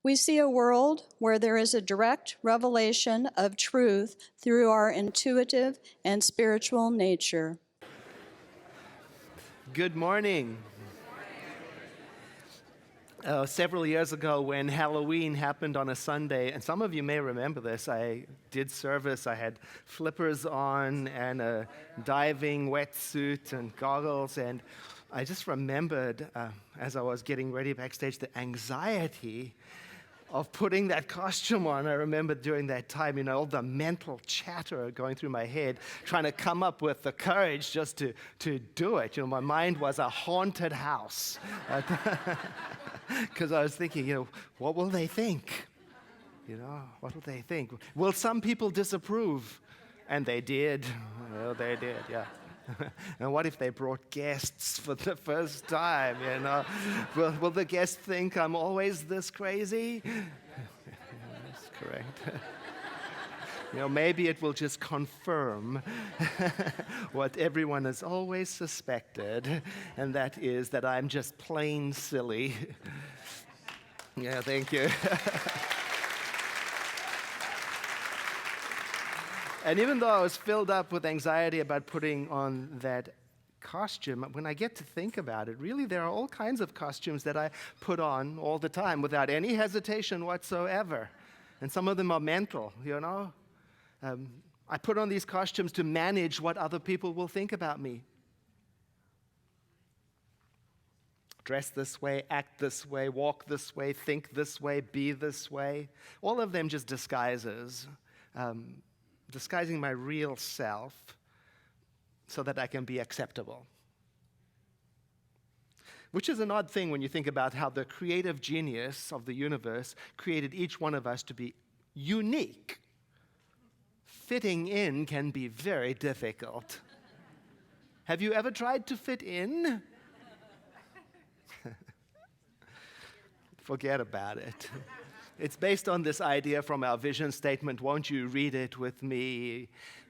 We see a world where there is a direct revelation of truth through our intuitive and spiritual nature. Good morning. Several years ago, when Halloween happened on a Sunday, and some of you may remember this, I did service. I had flippers on and a diving wetsuit and goggles, and I just remembered as I was getting ready backstage the anxiety of putting that costume on. I remember during that time, all the mental chatter going through my head, trying to come up with the courage just to do it. My mind was a haunted house. Because I was thinking, what will they think? What will they think? Will some people disapprove? And they did. Well, they did, yeah. And what if they brought guests for the first time, Will the guests think I'm always this crazy? That's correct. Maybe it will just confirm what everyone has always suspected, and that is that I'm just plain silly. Yeah, thank you. And even though I was filled up with anxiety about putting on that costume, when I get to think about it, really there are all kinds of costumes that I put on all the time without any hesitation whatsoever. And some of them are mental, I put on these costumes to manage what other people will think about me. Dress this way, act this way, walk this way, think this way, be this way. All of them just disguises. Disguising my real self so that I can be acceptable. Which is an odd thing when you think about how the creative genius of the universe created each one of us to be unique. Fitting in can be very difficult. Have you ever tried to fit in? Forget about it. It's based on this idea from our vision statement. Won't you read it with me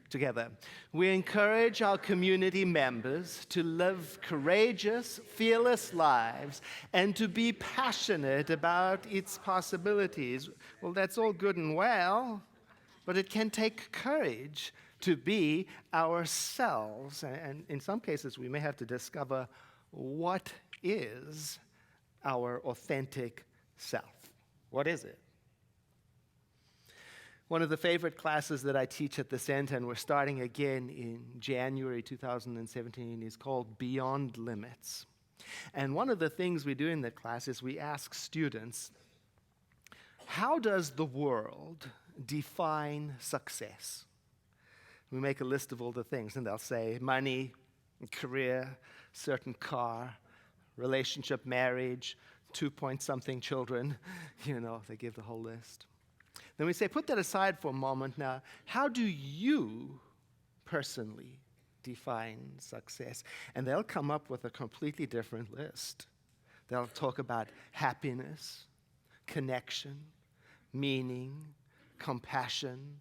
together? We encourage our community members to live courageous, fearless lives and to be passionate about its possibilities. Well, that's all good and well, but it can take courage to be ourselves. And in some cases, we may have to discover what is our authentic self. What is it? One of the favorite classes that I teach at the center, and we're starting again in January 2017, is called Beyond Limits. And one of the things we do in that class is we ask students, how does the world define success? We make a list of all the things, and they'll say money, career, certain car, relationship, marriage, 2-point-something children. They give the whole list. Then we say, put that aside for a moment now. How do you personally define success? And they'll come up with a completely different list. They'll talk about happiness, connection, meaning, compassion,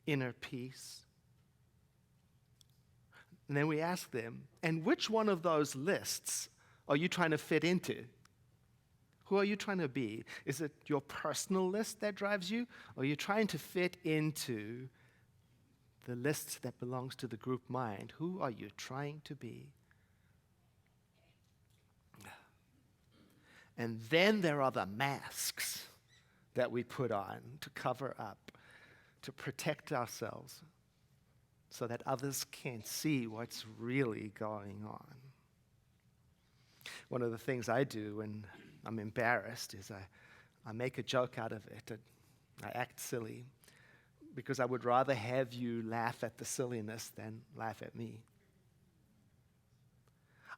inner peace. And then we ask them, and which one of those lists are you trying to fit into? Who are you trying to be? Is it your personal list that drives you? Or are you trying to fit into the list that belongs to the group mind? Who are you trying to be? And then there are the masks that we put on to cover up, to protect ourselves so that others can't see what's really going on. One of the things I do when I'm embarrassed is I make a joke out of it. I act silly because I would rather have you laugh at the silliness than laugh at me.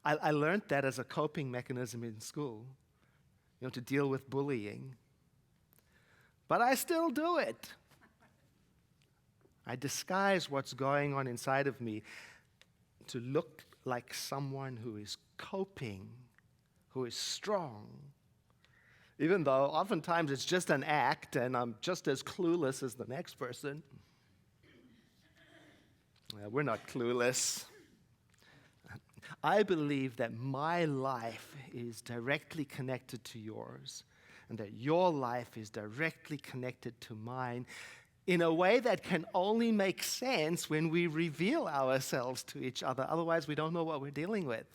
I learned that as a coping mechanism in school, to deal with bullying. But I still do it. I disguise what's going on inside of me to look like someone who is coping, who is strong, even though oftentimes it's just an act and I'm just as clueless as the next person. We're not clueless. I believe that my life is directly connected to yours, and that your life is directly connected to mine in a way that can only make sense when we reveal ourselves to each other. Otherwise, we don't know what we're dealing with.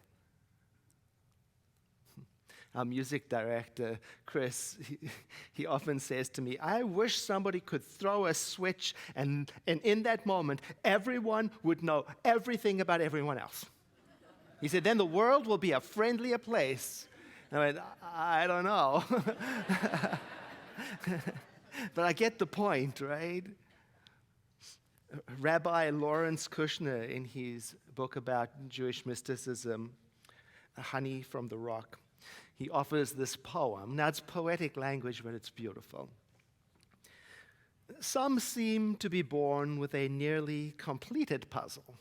Our music director, Chris, he often says to me, I wish somebody could throw a switch and in that moment, everyone would know everything about everyone else. He said, then the world will be a friendlier place. And I went, I don't know. But I get the point, right? Rabbi Lawrence Kushner, in his book about Jewish mysticism, Honey from the Rock, he offers this poem. Now, it's poetic language, but it's beautiful. Some seem to be born with a nearly completed puzzle,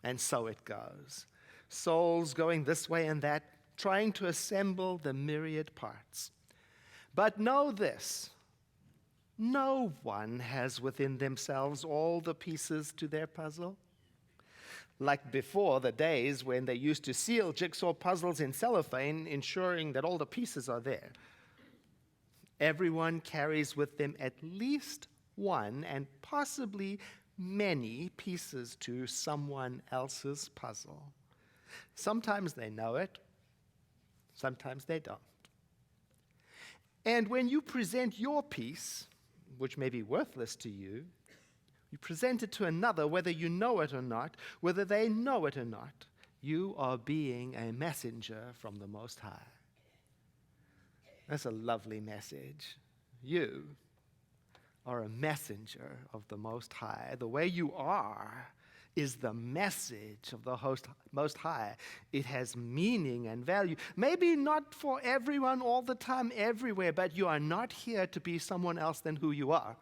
and so it goes. Souls going this way and that, trying to assemble the myriad parts. But know this, no one has within themselves all the pieces to their puzzle. Like before the days when they used to seal jigsaw puzzles in cellophane, ensuring that all the pieces are there. Everyone carries with them at least one and possibly many pieces to someone else's puzzle. Sometimes they know it, sometimes they don't. And when you present your piece, which may be worthless to you, you present it to another, whether you know it or not, whether they know it or not. You are being a messenger from the Most High. That's a lovely message. You are a messenger of the Most High. The way you are is the message of the Most High. It has meaning and value. Maybe not for everyone all the time, everywhere, but you are not here to be someone else than who you are.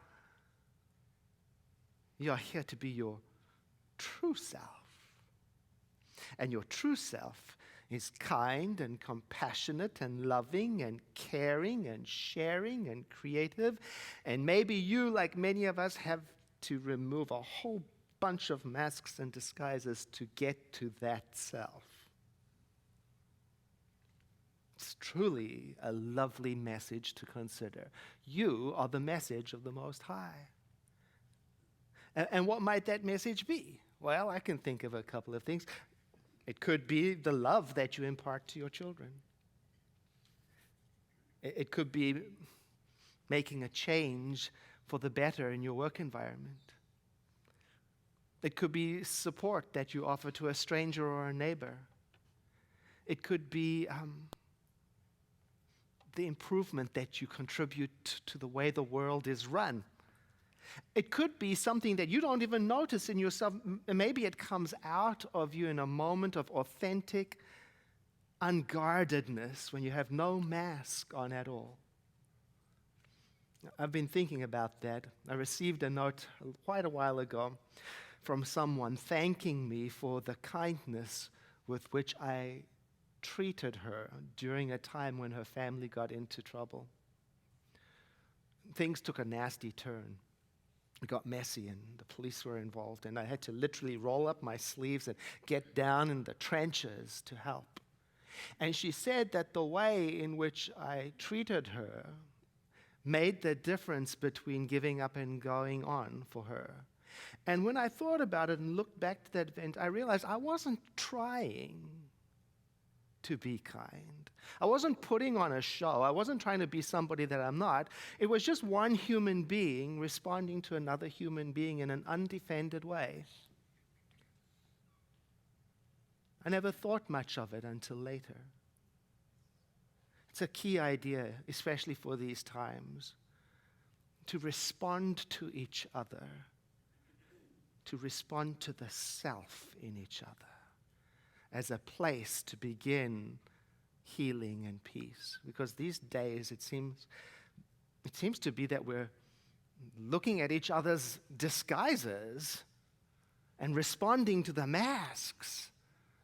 You are here to be your true self. And your true self is kind and compassionate and loving and caring and sharing and creative. And maybe you, like many of us, have to remove a whole bunch of masks and disguises to get to that self. It's truly a lovely message to consider. You are the message of the Most High. And what might that message be? Well, I can think of a couple of things. It could be the love that you impart to your children. It could be making a change for the better in your work environment. It could be support that you offer to a stranger or a neighbor. It could be the improvement that you contribute to the way the world is run. It could be something that you don't even notice in yourself. Maybe it comes out of you in a moment of authentic unguardedness when you have no mask on at all. I've been thinking about that. I received a note quite a while ago from someone thanking me for the kindness with which I treated her during a time when her family got into trouble. Things took a nasty turn. It got messy and the police were involved, and I had to literally roll up my sleeves and get down in the trenches to help. And she said that the way in which I treated her made the difference between giving up and going on for her. And when I thought about it and looked back to that event, I realized I wasn't trying to be kind. I wasn't putting on a show. I wasn't trying to be somebody that I'm not. It was just one human being responding to another human being in an undefended way. I never thought much of it until later. It's a key idea, especially for these times, to respond to each other, to respond to the self in each other as a place to begin healing and peace. Because these days it seems to be that we're looking at each other's disguises and responding to the masks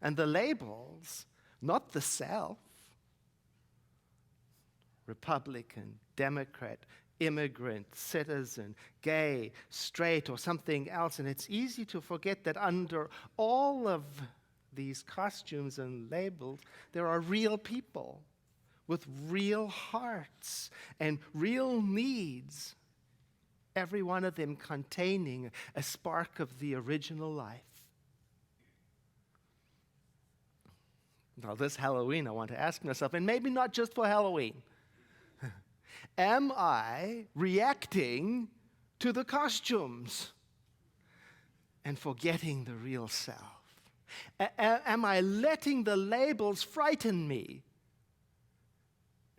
and the labels, not the self. Republican, Democrat, immigrant, citizen, gay, straight, or something else. And it's easy to forget that under all of these costumes and labels, there are real people with real hearts and real needs, every one of them containing a spark of the original life. Now, this Halloween, I want to ask myself, and maybe not just for Halloween, am I reacting to the costumes and forgetting the real self? Am I letting the labels frighten me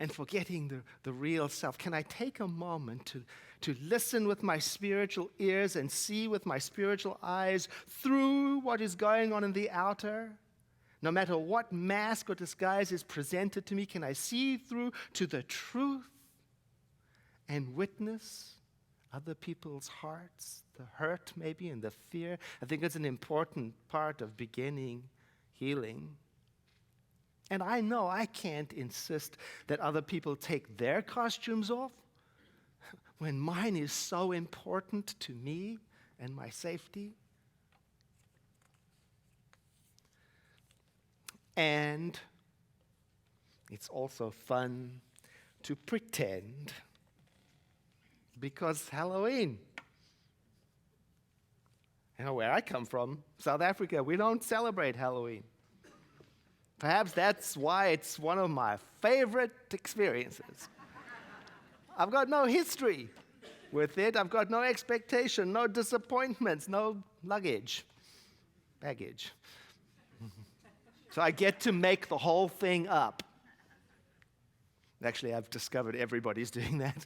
and forgetting the real self? Can I take a moment to listen with my spiritual ears and see with my spiritual eyes through what is going on in the outer? No matter what mask or disguise is presented to me, can I see through to the truth and witness other people's hearts, the hurt maybe and the fear? I think it's an important part of beginning healing. And I know I can't insist that other people take their costumes off when mine is so important to me and my safety. And it's also fun to pretend, because Halloween. You know, where I come from, South Africa, we don't celebrate Halloween. Perhaps that's why it's one of my favorite experiences. I've got no history with it. I've got no expectation, no disappointments, no baggage. So I get to make the whole thing up. Actually, I've discovered everybody's doing that.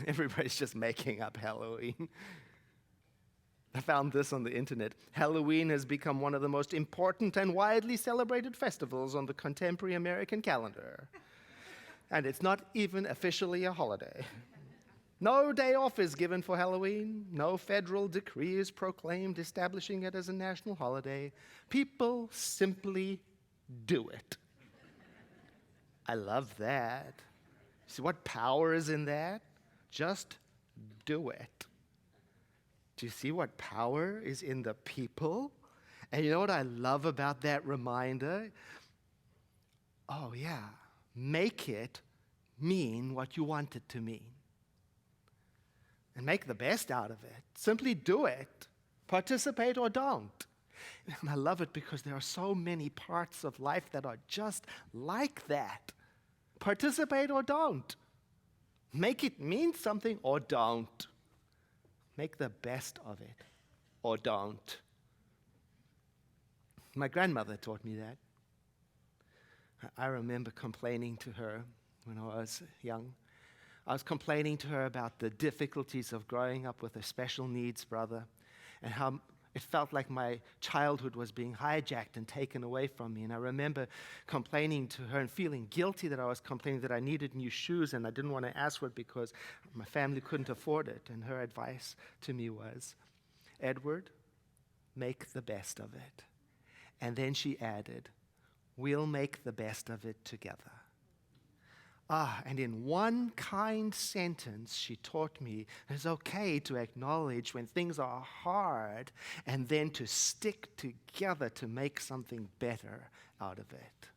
Everybody's just making up Halloween. I found this on the internet. Halloween has become one of the most important and widely celebrated festivals on the contemporary American calendar. And it's not even officially a holiday. No day off is given for Halloween. No federal decree is proclaimed establishing it as a national holiday. People simply do it. I love that. See what power is in that? Just do it. Do you see what power is in the people? And you know what I love about that reminder? Oh yeah, make it mean what you want it to mean. And make the best out of it. Simply do it. Participate or don't. And I love it because there are so many parts of life that are just like that. Participate or don't. Make it mean something or don't. Make the best of it or don't. My grandmother taught me that. I remember complaining to her when I was young. I was complaining to her about the difficulties of growing up with a special needs brother and how it felt like my childhood was being hijacked and taken away from me. And I remember complaining to her and feeling guilty that I was complaining that I needed new shoes and I didn't want to ask for it because my family couldn't afford it. And her advice to me was, Edward, make the best of it. And then she added, we'll make the best of it together. And in one kind sentence, she taught me it's okay to acknowledge when things are hard and then to stick together to make something better out of it.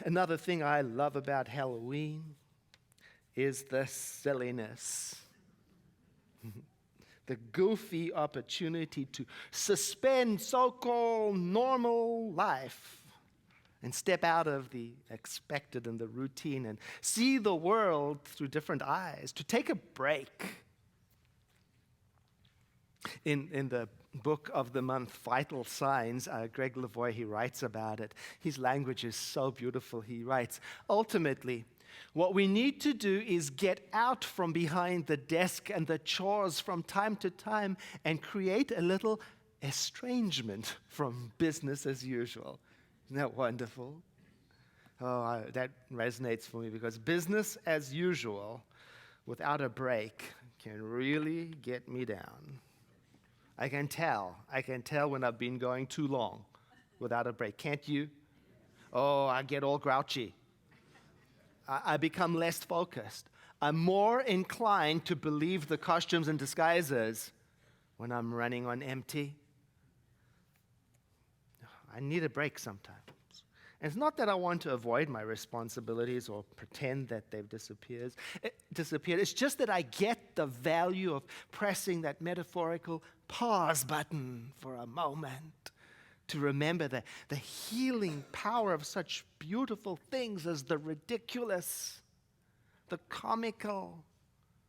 Another thing I love about Halloween is the silliness. The goofy opportunity to suspend so-called normal life and step out of the expected and the routine and see the world through different eyes, to take a break. In the book of the month, Vital Signs, Greg Lavoie, he writes about it. His language is so beautiful. He writes, ultimately, what we need to do is get out from behind the desk and the chores from time to time and create a little estrangement from business as usual. Isn't that wonderful? That resonates for me because business as usual without a break can really get me down. I can tell when I've been going too long without a break. Can't you? Oh, I get all grouchy. I become less focused. I'm more inclined to believe the costumes and disguises when I'm running on empty. I need a break sometimes. And it's not that I want to avoid my responsibilities or pretend that they've disappeared. It's just that I get the value of pressing that metaphorical pause button for a moment to remember the healing power of such beautiful things as the ridiculous, the comical,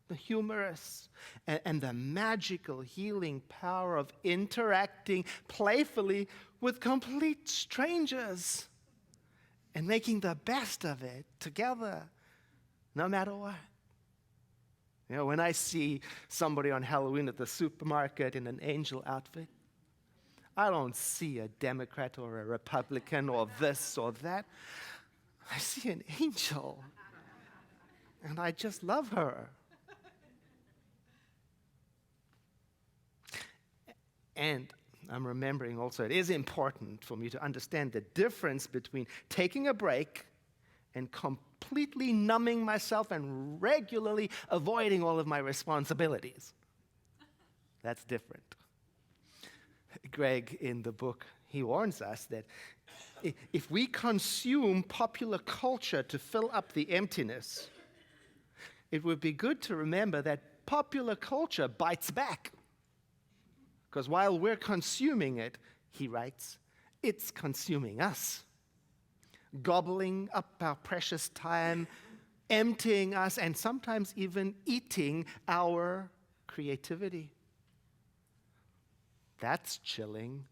the humorous, and the magical healing power of interacting playfully with complete strangers and making the best of it together, no matter what. You know, when I see somebody on Halloween at the supermarket in an angel outfit, I don't see a Democrat or a Republican or this or that. I see an angel, and I just love her. And I'm remembering also, it is important for me to understand the difference between taking a break and completely numbing myself and regularly avoiding all of my responsibilities. That's different. Greg, in the book, he warns us that if we consume popular culture to fill up the emptiness, it would be good to remember that popular culture bites back. Because while we're consuming it, he writes, it's consuming us, gobbling up our precious time, emptying us, and sometimes even eating our creativity. That's chilling.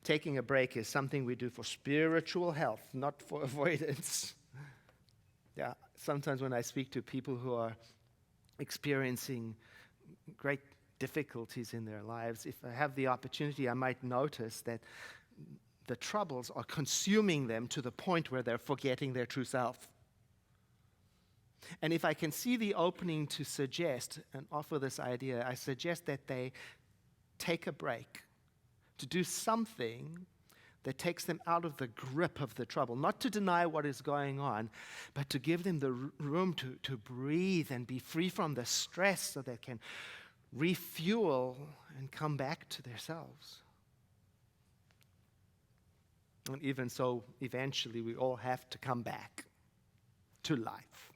Taking a break is something we do for spiritual health, not for avoidance. Yeah, sometimes when I speak to people who are experiencing great difficulties in their lives, if I have the opportunity, I might notice that the troubles are consuming them to the point where they're forgetting their true self. And if I can see the opening to suggest and offer this idea, I suggest that they take a break to do something that takes them out of the grip of the trouble, not to deny what is going on, but to give them the room to breathe and be free from the stress so they can refuel and come back to themselves. And even so, eventually we all have to come back to life,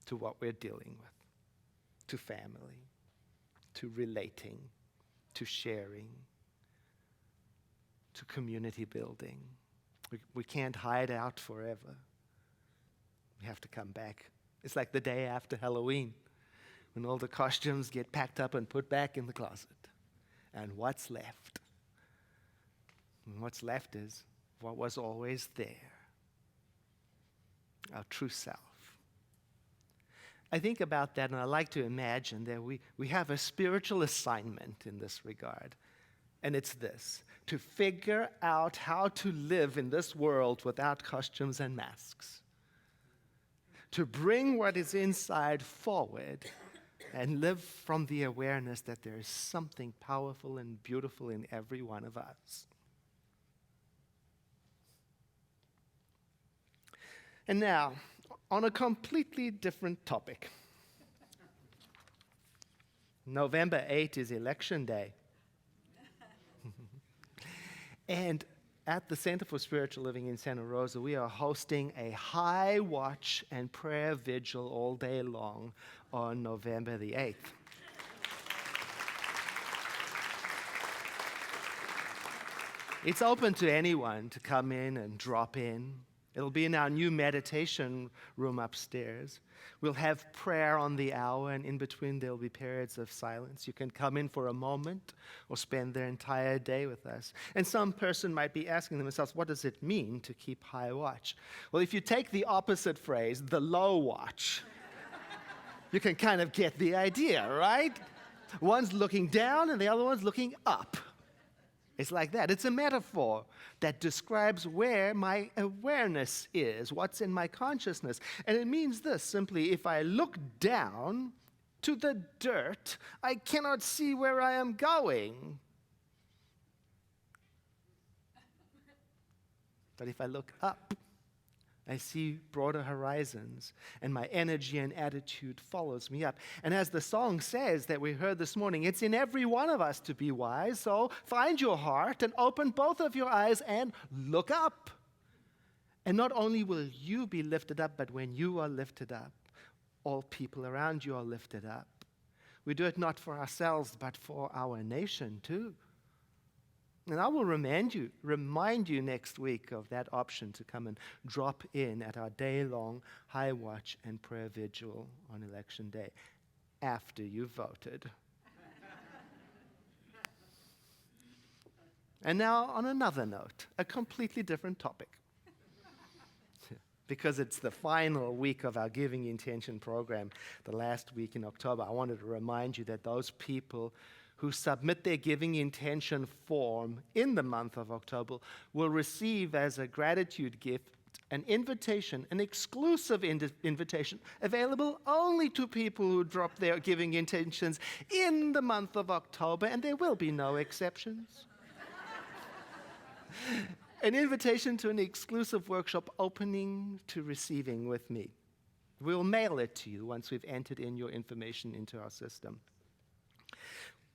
to what we're dealing with, to family, to relating, to sharing, to community building. We can't hide out forever. We have to come back. It's like the day after Halloween, when all the costumes get packed up and put back in the closet. And what's left? And what's left is what was always there, our true self. I think about that, and I like to imagine that we have a spiritual assignment in this regard. And it's this: to figure out how to live in this world without costumes and masks. To bring what is inside forward and live from the awareness that there is something powerful and beautiful in every one of us. And now, on a completely different topic. November 8 is election day. And at the Center for Spiritual Living in Santa Rosa, we are hosting a high watch and prayer vigil all day long on November the 8th. It's open to anyone to come in and drop in. It'll be in our new meditation room upstairs. We'll have prayer on the hour, and in between there'll be periods of silence. You can come in for a moment or spend the entire day with us. And some person might be asking themselves, what does it mean to keep high watch? Well, if you take the opposite phrase, the low watch, you can kind of get the idea, right? One's looking down and the other one's looking up. It's like that. It's a metaphor that describes where my awareness is, what's in my consciousness. And it means this simply: if I look down to the dirt, I cannot see where I am going. But if I look up, I see broader horizons, and my energy and attitude follows me up. And as the song says that we heard this morning, it's in every one of us to be wise. So find your heart and open both of your eyes and look up. And not only will you be lifted up, but when you are lifted up, all people around you are lifted up. We do it not for ourselves, but for our nation too. And I will remind you next week of that option to come and drop in at our day-long high watch and prayer vigil on Election Day after you've voted. And now on another note, a completely different topic. Because it's the final week of our Giving Intention program, the last week in October, I wanted to remind you that those people who submit their giving intention form in the month of October will receive as a gratitude gift an invitation, an exclusive invitation, available only to people who drop their giving intentions in the month of October, and there will be no exceptions. An invitation to an exclusive workshop opening to receiving with me. We'll mail it to you once we've entered in your information into our system.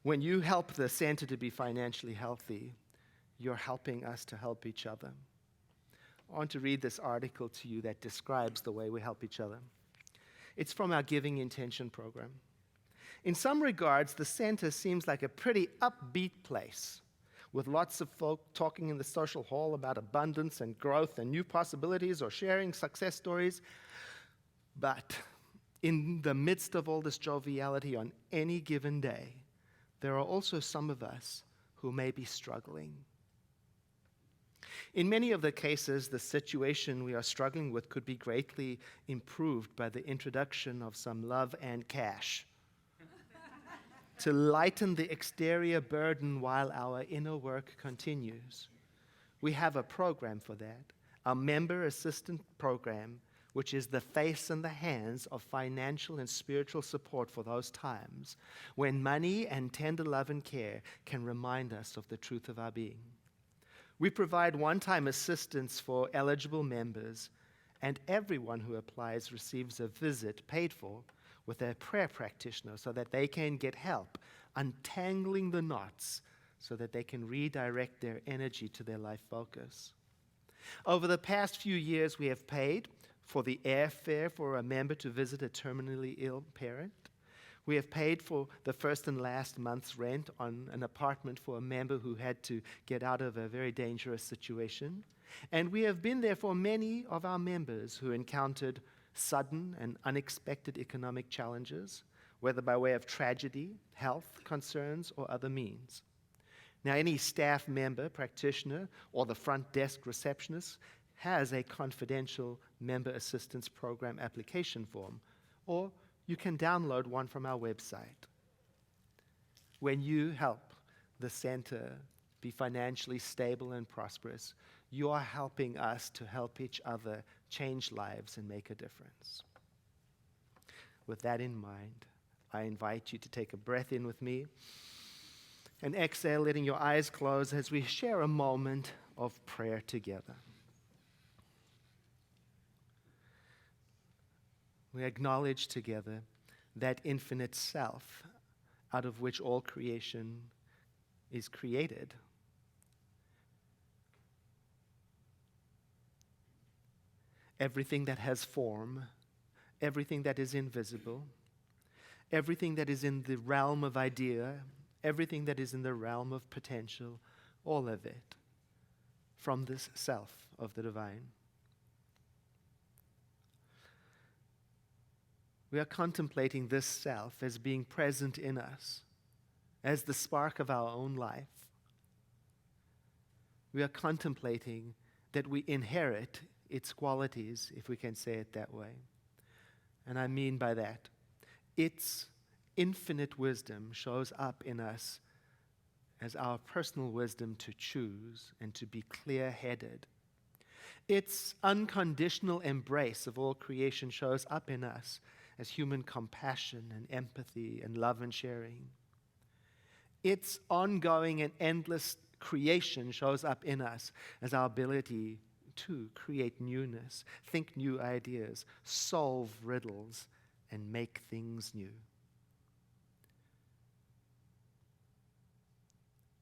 When you help the center to be financially healthy, you're helping us to help each other. I want to read this article to you that describes the way we help each other. It's from our Giving Intention program. In some regards, the center seems like a pretty upbeat place, with lots of folk talking in the social hall about abundance and growth and new possibilities or sharing success stories. But in the midst of all this joviality on any given day, there are also some of us who may be struggling. In many of the cases, the situation we are struggling with could be greatly improved by the introduction of some love and cash to lighten the exterior burden while our inner work continues. We have a program for that, a member assistant program, which is the face and the hands of financial and spiritual support for those times when money and tender love and care can remind us of the truth of our being. We provide one-time assistance for eligible members, and everyone who applies receives a visit paid for with a prayer practitioner so that they can get help untangling the knots so that they can redirect their energy to their life focus. Over the past few years, we have paid for the airfare for a member to visit a terminally ill parent. We have paid for the first and last month's rent on an apartment for a member who had to get out of a very dangerous situation. And we have been there for many of our members who encountered sudden and unexpected economic challenges, whether by way of tragedy, health concerns, or other means. Now, any staff member, practitioner, or the front desk receptionist has a confidential member assistance program application form, or you can download one from our website. When you help the center be financially stable and prosperous, you are helping us to help each other change lives and make a difference. With that in mind, I invite you to take a breath in with me and exhale, letting your eyes close as we share a moment of prayer together. We acknowledge together that infinite self out of which all creation is created. Everything that has form, everything that is invisible, everything that is in the realm of idea, everything that is in the realm of potential, all of it from this self of the divine. We are contemplating this self as being present in us, as the spark of our own life. We are contemplating that we inherit its qualities, if we can say it that way. And I mean by that, its infinite wisdom shows up in us as our personal wisdom to choose and to be clear-headed. Its unconditional embrace of all creation shows up in us as human compassion and empathy and love and sharing. Its ongoing and endless creation shows up in us as our ability to create newness, think new ideas, solve riddles, and make things new.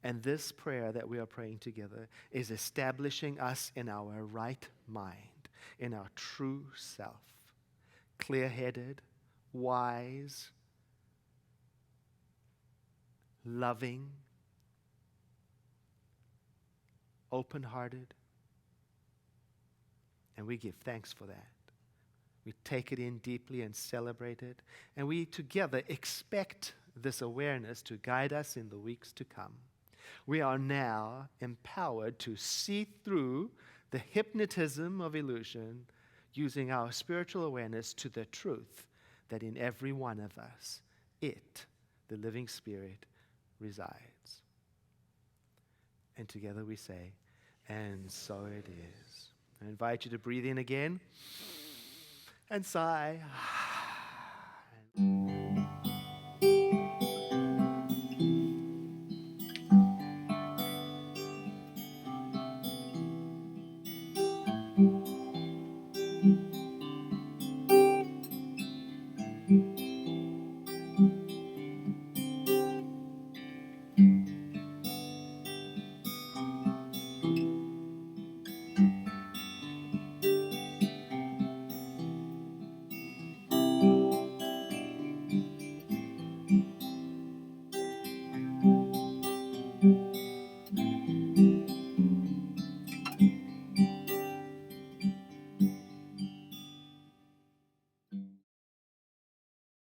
And this prayer that we are praying together is establishing us in our right mind, in our true self, clear-headed, wise, loving, open-hearted. And we give thanks for that. We take it in deeply and celebrate it. And we together expect this awareness to guide us in the weeks to come. We are now empowered to see through the hypnotism of illusion, using our spiritual awareness to the truth that in every one of us, it, the living Spirit, resides. And together we say, and so it is. I invite you to breathe in again and sigh.